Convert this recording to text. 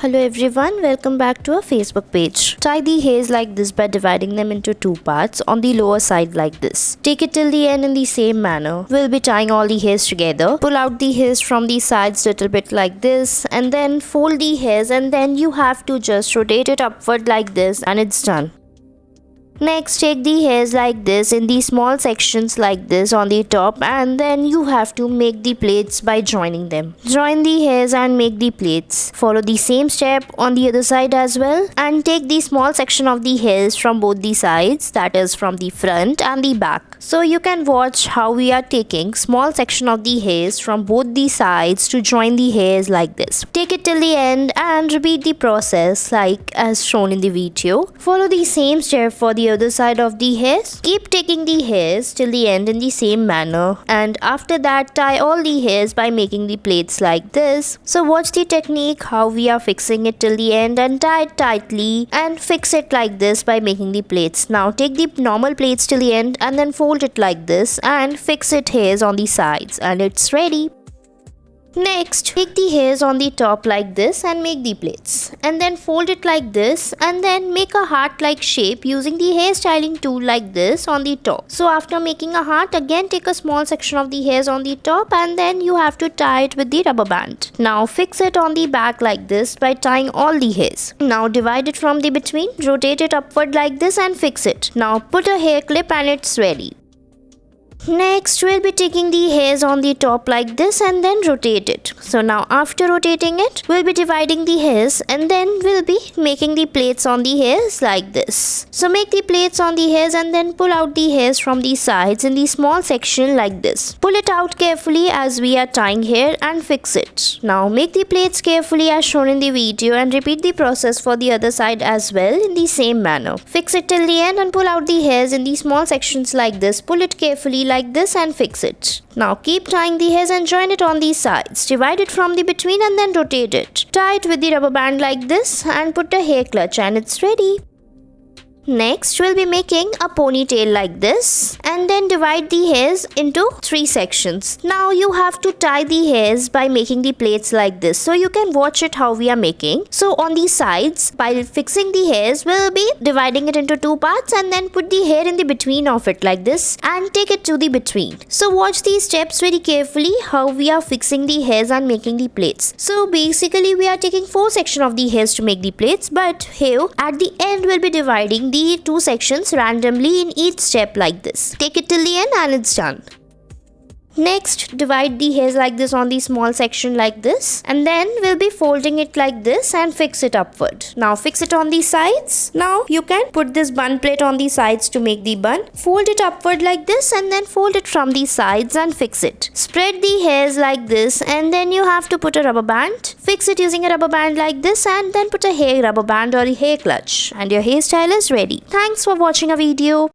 Hello everyone, welcome back to our Facebook page. Tie the hairs like this by dividing them into two parts on the lower side like this. Take it till the end in the same manner. We'll be tying all the hairs together. Pull out the hairs from the sides little bit like this and then fold the hairs and then you have to just rotate it upward like this and it's done. Next, take the hairs like this in the small sections like this on the top and then you have to make the plaits by joining them. Join the hairs and make the plaits. Follow the same step on the other side as well and take the small section of the hairs from both the sides, that is from the front and the back. So you can watch how we are taking small section of the hairs from both the sides to join the hairs like this. Take it till the end and repeat the process like as shown in the video. Follow the same step for the other side of the hairs. Keep taking the hairs till the end in the same manner and after that tie all the hairs by making the plaits like this. So watch the technique how we are fixing it till the end and tie it tightly and fix it like this by making the plaits. Now take the normal plaits till the end and then fold it like this and fix it hairs on the sides and it's ready. Next, take the hairs on the top like this and make the plaits and then fold it like this and then make a heart like shape using the hairstyling tool like this on the top. So after making a heart, again take a small section of the hairs on the top and then you have to tie it with the rubber band. Now fix it on the back like this by tying all the hairs. Now divide it from the between, rotate it upward like this and fix it. Now put a hair clip and it's ready. Next, we'll be taking the hairs on the top like this and then rotate it. So now after rotating it, we'll be dividing the hairs and then we'll be making the plaits on the hairs like this. So make the plaits on the hairs and then pull out the hairs from the sides in the small section like this. Pull it out carefully as we are tying hair and fix it. Now make the plaits carefully as shown in the video and repeat the process for the other side as well in the same manner. Fix it till the end and pull out the hairs in the small sections like this. Pull it carefully like this and fix it. Now keep tying the hairs and join it on the sides. Divide it from the between and then rotate it. Tie it with the rubber band like this and put a hair clutch and it's ready. Next, we'll be making a ponytail like this and then divide the hairs into three sections. Now you have to tie the hairs by making the plaits like this. So you can watch it how we are making. So on the sides, by fixing the hairs, we'll be dividing it into two parts and then put the hair in the between of it like this and take it to the between. So watch these steps very carefully how we are fixing the hairs and making the plaits. So basically we are taking four sections of the hairs to make the plaits, but here at the end we'll be dividing the two sections randomly in each step like this. Take it till the end and it's done. Next, divide the hairs like this on the small section like this and then we'll be folding it like this and fix it upward. Now fix it on the sides. Now you can put this bun plate on the sides to make the bun. Fold it upward like this and then fold it from the sides and fix it. Spread the hairs like this and then you have to put a rubber band. Fix it using a rubber band like this and then put a hair rubber band or a hair clutch and your hairstyle is ready. Thanks for watching our video.